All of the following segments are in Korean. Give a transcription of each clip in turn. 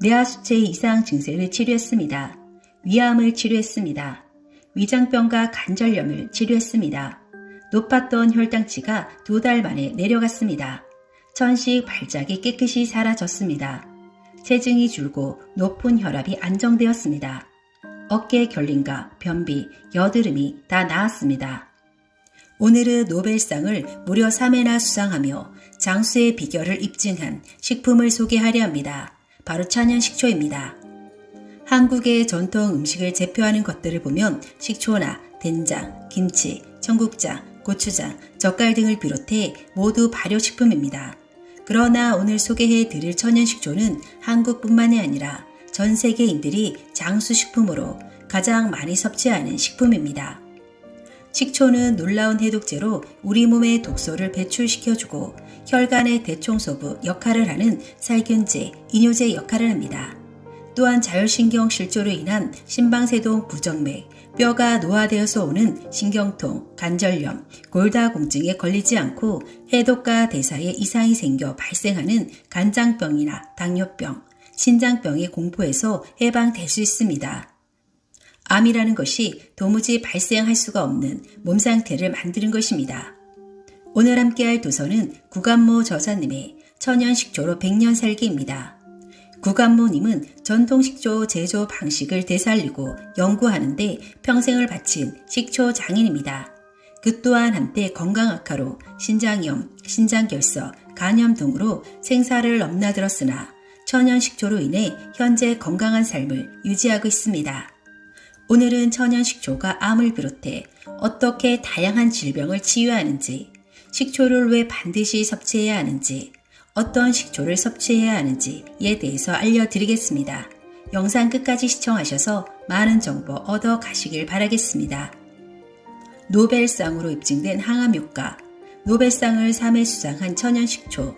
뇌하수체 이상 증세를 치료했습니다. 위암을 치료했습니다. 위장병과 관절염을 치료했습니다. 높았던 혈당치가 2달 만에 내려갔습니다. 천식 발작이 깨끗이 사라졌습니다. 체중이 줄고 높은 혈압이 안정되었습니다. 어깨 결림과 변비, 여드름이 다 나았습니다. 오늘은 노벨상을 무려 3회나 수상하며 장수의 비결을 입증한 식품을 소개하려 합니다. 바로 천연식초입니다. 한국의 전통 음식을 대표하는 것들을 보면 식초나 된장, 김치, 청국장, 고추장, 젓갈 등을 비롯해 모두 발효식품입니다. 그러나 오늘 소개해 드릴 천연식초는 한국뿐만이 아니라 전 세계인들이 장수식품으로 가장 많이 섭취하는 식품입니다. 식초는 놀라운 해독제로 우리 몸의 독소를 배출시켜주고 혈관의 대청소부 역할을 하는 살균제, 이뇨제 역할을 합니다. 또한 자율신경 실조로 인한 심방세동 부정맥, 뼈가 노화되어서 오는 신경통, 관절염, 골다공증에 걸리지 않고 해독과 대사에 이상이 생겨 발생하는 간장병이나 당뇨병, 신장병의 공포에서 해방될 수 있습니다. 암이라는 것이 도무지 발생할 수가 없는 몸 상태를 만드는 것입니다. 오늘 함께할 도서는 구간모 저자님의 천연식초로 100년 살기입니다. 구간모님은 전통식초 제조 방식을 되살리고 연구하는데 평생을 바친 식초 장인입니다. 그 또한 한때 건강악화로 신장염, 신장결석, 간염 등으로 생사를 넘나들었으나 천연식초로 인해 현재 건강한 삶을 유지하고 있습니다. 오늘은 천연식초가 암을 비롯해 어떻게 다양한 질병을 치유하는지, 식초를 왜 반드시 섭취해야 하는지, 어떤 식초를 섭취해야 하는지에 대해서 알려드리겠습니다. 영상 끝까지 시청하셔서 많은 정보 얻어 가시길 바라겠습니다. 노벨상으로 입증된 항암효과, 노벨상을 3회 수상한 천연식초.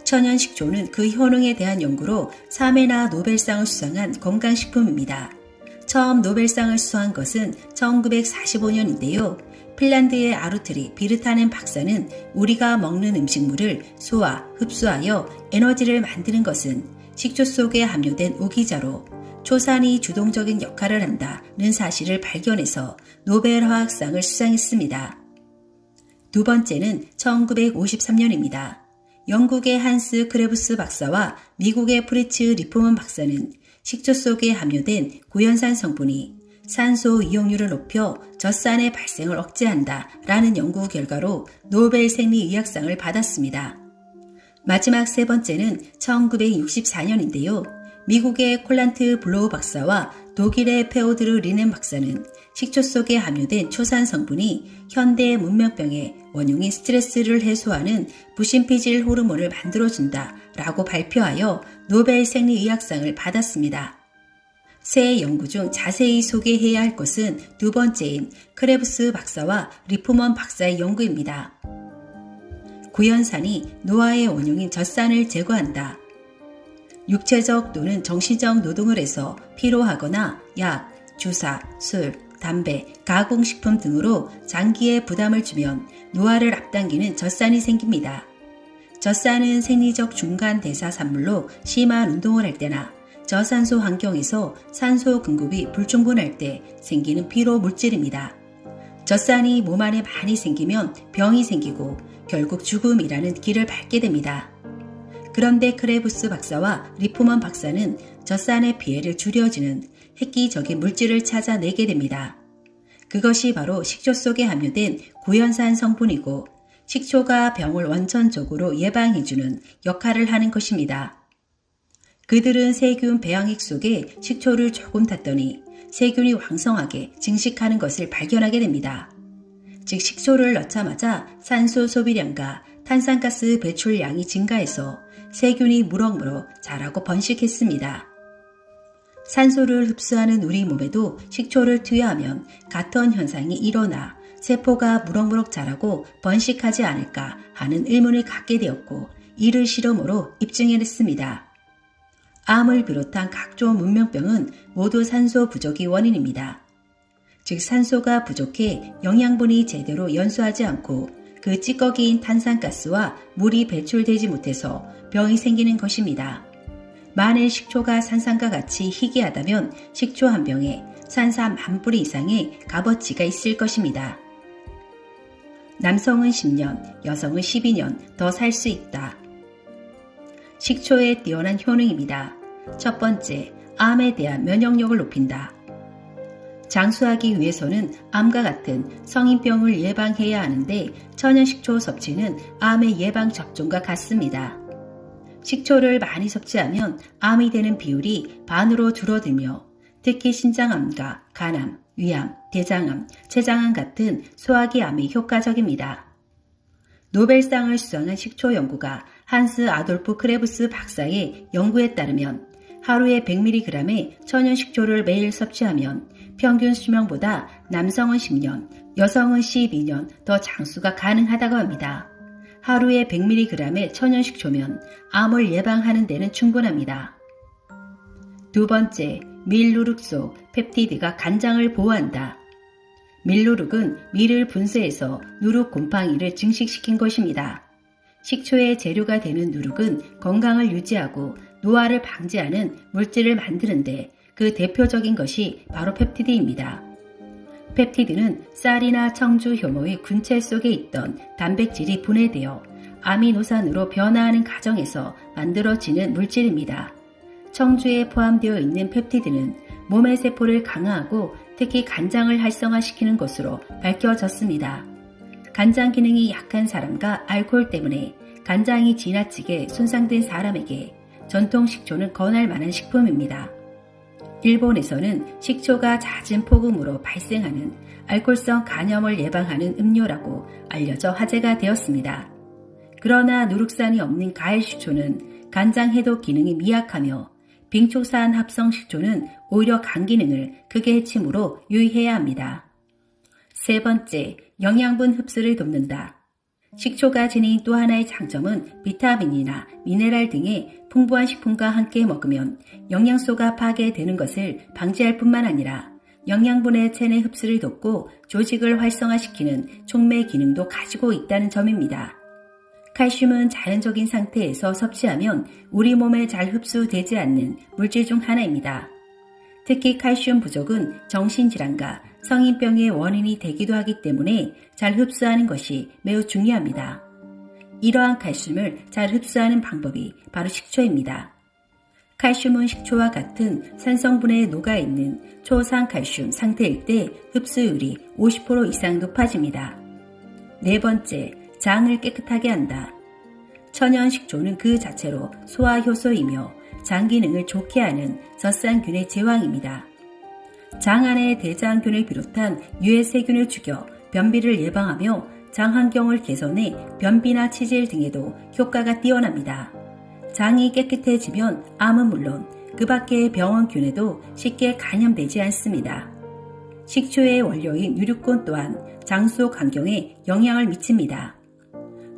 천연식초는 그 효능에 대한 연구로 3회나 노벨상을 수상한 건강식품입니다. 처음 노벨상을 수상한 것은 1945년인데요. 핀란드의 아루트리 비르타넨 박사는 우리가 먹는 음식물을 소화, 흡수하여 에너지를 만드는 것은 식초 속에 함유된 오기자로 초산이 주동적인 역할을 한다는 사실을 발견해서 노벨 화학상을 수상했습니다. 두 번째는 1953년입니다. 영국의 한스 크레부스 박사와 미국의 프리츠 리프먼 박사는 식초 속에 함유된 구연산 성분이 산소 이용률을 높여 젖산의 발생을 억제한다라는 연구 결과로 노벨 생리의학상을 받았습니다. 마지막 세 번째는 1964년인데요. 미국의 콜란트 블로우 박사와 독일의 페오드르 리넨 박사는 식초 속에 함유된 초산 성분이 현대 문명병의 원흉인 스트레스를 해소하는 부신피질 호르몬을 만들어준다라고 발표하여 노벨 생리의학상을 받았습니다. 세 연구 중 자세히 소개해야 할 것은 두 번째인 크레부스 박사와 리프먼 박사의 연구입니다. 구연산이 노화의 원흉인 젖산을 제거한다. 육체적 또는 정신적 노동을 해서 피로하거나 약, 주사, 술, 담배, 가공식품 등으로 장기에 부담을 주면 노화를 앞당기는 젖산이 생깁니다. 젖산은 생리적 중간 대사 산물로 심한 운동을 할 때나 저산소 환경에서 산소 공급이 불충분할 때 생기는 피로 물질입니다. 젖산이 몸 안에 많이 생기면 병이 생기고 결국 죽음이라는 길을 밟게 됩니다. 그런데 크레부스 박사와 리프먼 박사는 젖산의 피해를 줄여주는 획기적인 물질을 찾아내게 됩니다. 그것이 바로 식초 속에 함유된 구연산 성분이고 식초가 병을 원천적으로 예방해주는 역할을 하는 것입니다. 그들은 세균 배양액 속에 식초를 조금 탔더니 세균이 왕성하게 증식하는 것을 발견하게 됩니다. 즉 식초를 넣자마자 산소 소비량과 탄산가스 배출량이 증가해서 세균이 무럭무럭 자라고 번식했습니다. 산소를 흡수하는 우리 몸에도 식초를 투여하면 같은 현상이 일어나 세포가 무럭무럭 자라고 번식하지 않을까 하는 의문을 갖게 되었고 이를 실험으로 입증해냈습니다. 암을 비롯한 각종 문명병은 모두 산소 부족이 원인입니다. 즉 산소가 부족해 영양분이 제대로 연소하지 않고 그 찌꺼기인 탄산가스와 물이 배출되지 못해서 병이 생기는 것입니다. 만일 식초가 산삼과 같이 희귀하다면 식초 한 병에 산삼 10,000뿌리 이상의 값어치가 있을 것입니다. 남성은 10년, 여성은 12년 더 살 수 있다. 식초의 뛰어난 효능입니다. 첫 번째, 암에 대한 면역력을 높인다. 장수하기 위해서는 암과 같은 성인병을 예방해야 하는데 천연식초 섭취는 암의 예방 접종과 같습니다. 식초를 많이 섭취하면 암이 되는 비율이 반으로 줄어들며 특히 신장암과 간암, 위암, 대장암, 췌장암 같은 소화기 암이 효과적입니다. 노벨상을 수상한 식초 연구가 한스 아돌프 크레브스 박사의 연구에 따르면 하루에 100mg의 천연식초를 매일 섭취하면 평균 수명보다 남성은 10년, 여성은 12년 더 장수가 가능하다고 합니다. 하루에 100mg의 천연식초면 암을 예방하는 데는 충분합니다. 두 번째, 밀누룩소 펩티드가 간장을 보호한다. 밀누룩은 밀을 분쇄해서 누룩 곰팡이를 증식시킨 것입니다. 식초의 재료가 되는 누룩은 건강을 유지하고 노화를 방지하는 물질을 만드는데 그 대표적인 것이 바로 펩티드입니다. 펩티드는 쌀이나 청주 효모의 군체 속에 있던 단백질이 분해되어 아미노산으로 변화하는 과정에서 만들어지는 물질입니다. 청주에 포함되어 있는 펩티드는 몸의 세포를 강화하고 특히 간장을 활성화시키는 것으로 밝혀졌습니다. 간장 기능이 약한 사람과 알코올 때문에 간장이 지나치게 손상된 사람에게 전통 식초는 권할 만한 식품입니다. 일본에서는 식초가 잦은 폭음으로 발생하는 알코올성 간염을 예방하는 음료라고 알려져 화제가 되었습니다. 그러나 누룩산이 없는 가을 식초는 간장 해독 기능이 미약하며 빙초산 합성 식초는 오히려 간 기능을 크게 해치므로 유의해야 합니다. 세 번째, 영양분 흡수를 돕는다. 식초가 지닌 또 하나의 장점은 비타민이나 미네랄 등의 풍부한 식품과 함께 먹으면 영양소가 파괴되는 것을 방지할 뿐만 아니라 영양분의 체내 흡수를 돕고 조직을 활성화시키는 촉매 기능도 가지고 있다는 점입니다. 칼슘은 자연적인 상태에서 섭취하면 우리 몸에 잘 흡수되지 않는 물질 중 하나입니다. 특히 칼슘 부족은 정신질환과 성인병의 원인이 되기도 하기 때문에 잘 흡수하는 것이 매우 중요합니다. 이러한 칼슘을 잘 흡수하는 방법이 바로 식초입니다. 칼슘은 식초와 같은 산성분에 녹아있는 초상칼슘 상태일 때 흡수율이 50% 이상 높아집니다. 네 번째, 장을 깨끗하게 한다. 천연 식초는 그 자체로 소화효소이며 장 기능을 좋게 하는 젖산균의 제왕입니다. 장 안에 대장균을 비롯한 유해 세균을 죽여 변비를 예방하며 장 환경을 개선해 변비나 치질 등에도 효과가 뛰어납니다. 장이 깨끗해지면 암은 물론 그 밖의 병원균에도 쉽게 감염되지 않습니다. 식초의 원료인 누룩곤 또한 장 속 환경에 영향을 미칩니다.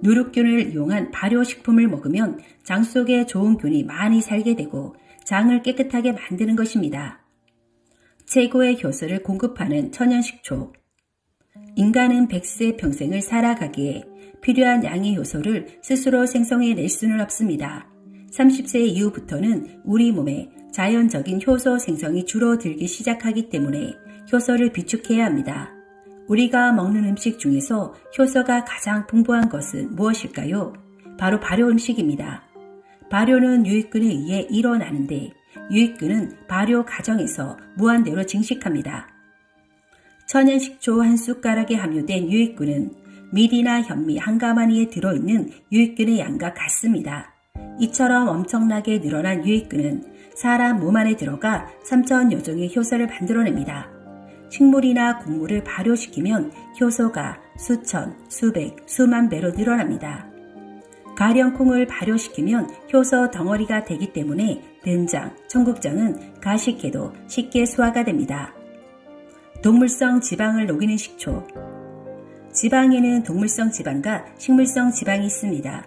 누룩균을 이용한 발효식품을 먹으면 장 속에 좋은 균이 많이 살게 되고 장을 깨끗하게 만드는 것입니다. 최고의 효소를 공급하는 천연식초. 인간은 100세 평생을 살아가기에 필요한 양의 효소를 스스로 생성해낼 수는 없습니다. 30세 이후부터는 우리 몸에 자연적인 효소 생성이 줄어들기 시작하기 때문에 효소를 비축해야 합니다. 우리가 먹는 음식 중에서 효소가 가장 풍부한 것은 무엇일까요? 바로 발효 음식입니다. 발효는 유익균에 의해 일어나는데 유익균은 발효 과정에서 무한대로 증식합니다. 천연식초 한 숟가락에 함유된 유익균은 밀이나 현미 한 가마니에 들어있는 유익균의 양과 같습니다. 이처럼 엄청나게 늘어난 유익균은 사람 몸 안에 들어가 3,000여 종의 효소를 만들어냅니다. 식물이나 곡물을 발효시키면 효소가 수천, 수백, 수만 배로 늘어납니다. 가령 콩을 발효시키면 효소 덩어리가 되기 때문에 된장, 청국장은 가식해도 쉽게 소화가 됩니다. 동물성 지방을 녹이는 식초. 지방에는 동물성 지방과 식물성 지방이 있습니다.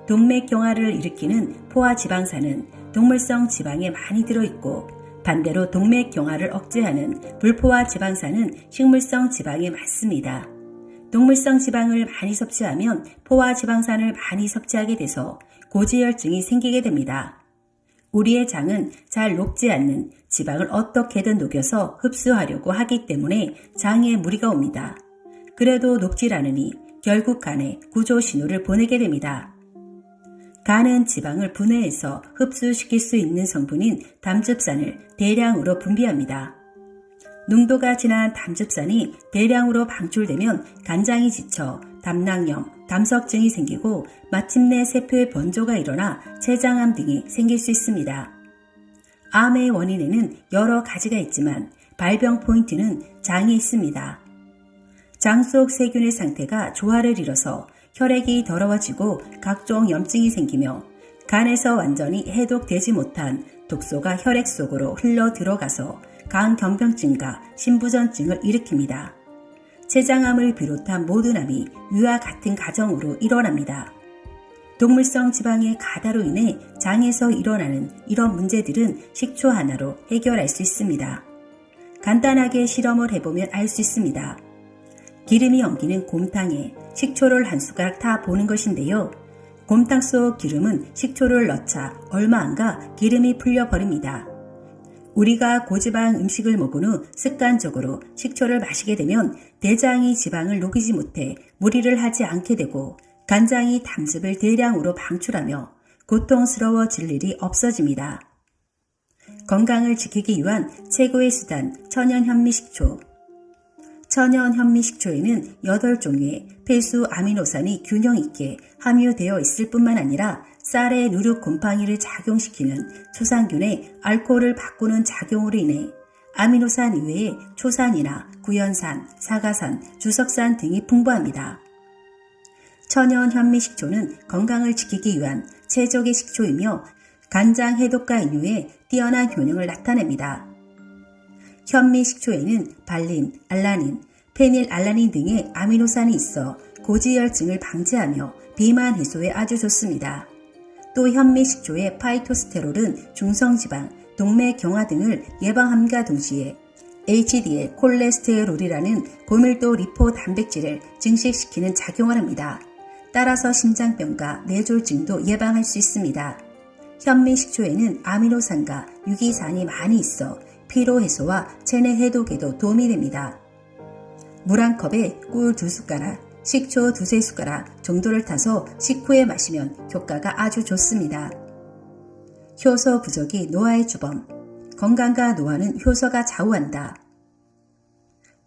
동맥경화를 일으키는 포화지방산은 동물성 지방에 많이 들어있고 반대로 동맥경화를 억제하는 불포화지방산은 식물성 지방에 많습니다. 동물성 지방을 많이 섭취하면 포화지방산을 많이 섭취하게 돼서 고지혈증이 생기게 됩니다. 우리의 장은 잘 녹지 않는 지방을 어떻게든 녹여서 흡수하려고 하기 때문에 장에 무리가 옵니다. 그래도 녹질 않으니 결국 간에 구조 신호를 보내게 됩니다. 간은 지방을 분해해서 흡수시킬 수 있는 성분인 담즙산을 대량으로 분비합니다. 농도가 진한 담즙산이 대량으로 방출되면 간장이 지쳐 담낭염, 담석증이 생기고 마침내 세포의 번조가 일어나 췌장암 등이 생길 수 있습니다. 암의 원인에는 여러 가지가 있지만 발병 포인트는 장에 있습니다. 장 속 세균의 상태가 조화를 이뤄서 혈액이 더러워지고 각종 염증이 생기며 간에서 완전히 해독되지 못한 독소가 혈액 속으로 흘러 들어가서 간경병증과 심부전증을 일으킵니다. 췌장암을 비롯한 모든 암이 위와 같은 과정으로 일어납니다. 동물성 지방의 가다로 인해 장에서 일어나는 이런 문제들은 식초 하나로 해결할 수 있습니다. 간단하게 실험을 해보면 알 수 있습니다. 기름이 엉키는 곰탕에 식초를 한 숟가락 타 보는 것인데요. 곰탕 속 기름은 식초를 넣자 얼마 안 가 기름이 풀려버립니다. 우리가 고지방 음식을 먹은 후 습관적으로 식초를 마시게 되면 대장이 지방을 녹이지 못해 무리를 하지 않게 되고 간장이 담즙을 대량으로 방출하며 고통스러워질 일이 없어집니다. 건강을 지키기 위한 최고의 수단 천연 현미식초. 천연 현미식초에는 8종류의 필수 아미노산이 균형 있게 함유되어 있을 뿐만 아니라 쌀의 누룩 곰팡이를 작용시키는 초산균의 알코올을 바꾸는 작용으로 인해 아미노산 이외에 초산이나 구연산, 사가산, 주석산 등이 풍부합니다. 천연 현미식초는 건강을 지키기 위한 최적의 식초이며 간장 해독과 인후에 뛰어난 효능을 나타냅니다. 현미식초에는 발린, 알라닌, 페닐알라닌 등의 아미노산이 있어 고지혈증을 방지하며 비만 해소에 아주 좋습니다. 또 현미식초의 파이토스테롤은 중성지방, 동맥경화 등을 예방함과 동시에 HDL 콜레스테롤이라는 고밀도 리포 단백질을 증식시키는 작용을 합니다. 따라서 심장병과 뇌졸중도 예방할 수 있습니다. 현미식초에는 아미노산과 유기산이 많이 있어 피로 해소와 체내 해독에도 도움이 됩니다. 물 한 컵에 꿀 2숟가락, 식초 2~3숟가락 정도를 타서 식후에 마시면 효과가 아주 좋습니다. 효소 부족이 노화의 주범. 건강과 노화는 효소가 좌우한다.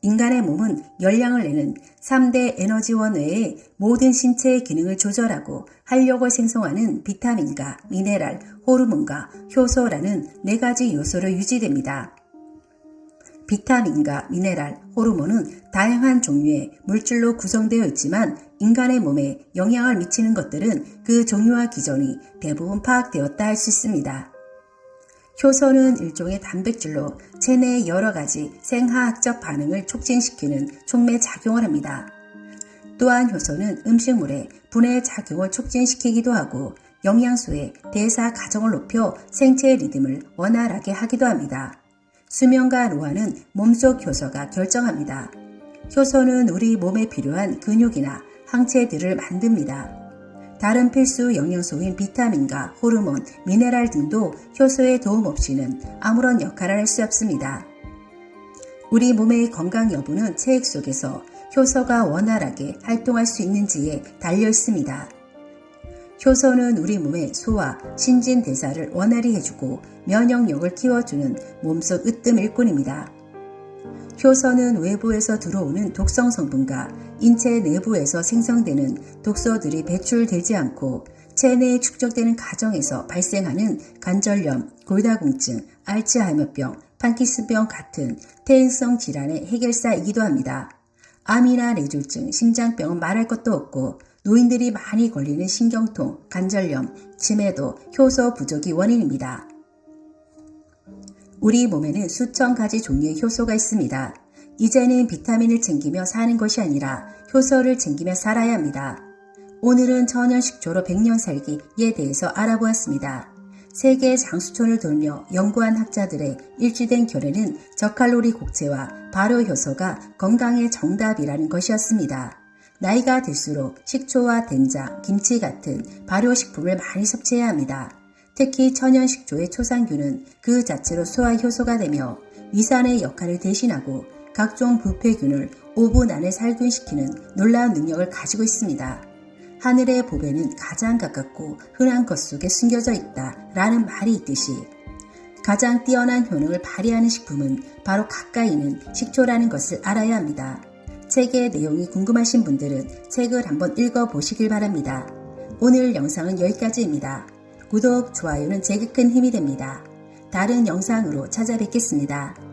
인간의 몸은 열량을 내는 3대 에너지원 외에 모든 신체의 기능을 조절하고 활력을 생성하는 비타민과 미네랄, 호르몬과 효소라는 4가지 요소로 유지됩니다. 비타민과 미네랄, 호르몬은 다양한 종류의 물질로 구성되어 있지만 인간의 몸에 영향을 미치는 것들은 그 종류와 기전이 대부분 파악되었다 할 수 있습니다. 효소는 일종의 단백질로 체내의 여러 가지 생화학적 반응을 촉진시키는 촉매 작용을 합니다. 또한 효소는 음식물의 분해 작용을 촉진시키기도 하고 영양소의 대사 과정을 높여 생체의 리듬을 원활하게 하기도 합니다. 수면과 노화는 몸속 효소가 결정합니다. 효소는 우리 몸에 필요한 근육이나 항체들을 만듭니다. 다른 필수 영양소인 비타민과 호르몬, 미네랄 등도 효소의 도움 없이는 아무런 역할을 할 수 없습니다. 우리 몸의 건강 여부는 체액 속에서 효소가 원활하게 활동할 수 있는지에 달려 있습니다. 효소는 우리 몸의 소화, 신진대사를 원활히 해주고 면역력을 키워주는 몸속 으뜸 일꾼입니다. 효소는 외부에서 들어오는 독성 성분과 인체 내부에서 생성되는 독소들이 배출되지 않고 체내에 축적되는 과정에서 발생하는 관절염, 골다공증, 알츠하이머병, 파킨슨병 같은 퇴행성 질환의 해결사이기도 합니다. 암이나 뇌졸중, 심장병은 말할 것도 없고 노인들이 많이 걸리는 신경통, 관절염, 치매도 효소 부족이 원인입니다. 우리 몸에는 수천 가지 종류의 효소가 있습니다. 이제는 비타민을 챙기며 사는 것이 아니라 효소를 챙기며 살아야 합니다. 오늘은 천연 식초로 100년 살기에 대해서 알아보았습니다. 세계 장수촌을 돌며 연구한 학자들의 일치된 결론은 저칼로리 곡체와 발효 효소가 건강의 정답이라는 것이었습니다. 나이가 들수록 식초와 된장, 김치 같은 발효식품을 많이 섭취해야 합니다. 특히 천연식초의 초상균은 그 자체로 소화 효소가 되며 위산의 역할을 대신하고 각종 부패균을 5분 안에 살균시키는 놀라운 능력을 가지고 있습니다. 하늘의 보배는 가장 가깝고 흔한 것 속에 숨겨져 있다 라는 말이 있듯이 가장 뛰어난 효능을 발휘하는 식품은 바로 가까이 있는 식초라는 것을 알아야 합니다. 책의 내용이 궁금하신 분들은 책을 한번 읽어보시길 바랍니다. 오늘 영상은 여기까지입니다. 구독, 좋아요는 제게 큰 힘이 됩니다. 다른 영상으로 찾아뵙겠습니다.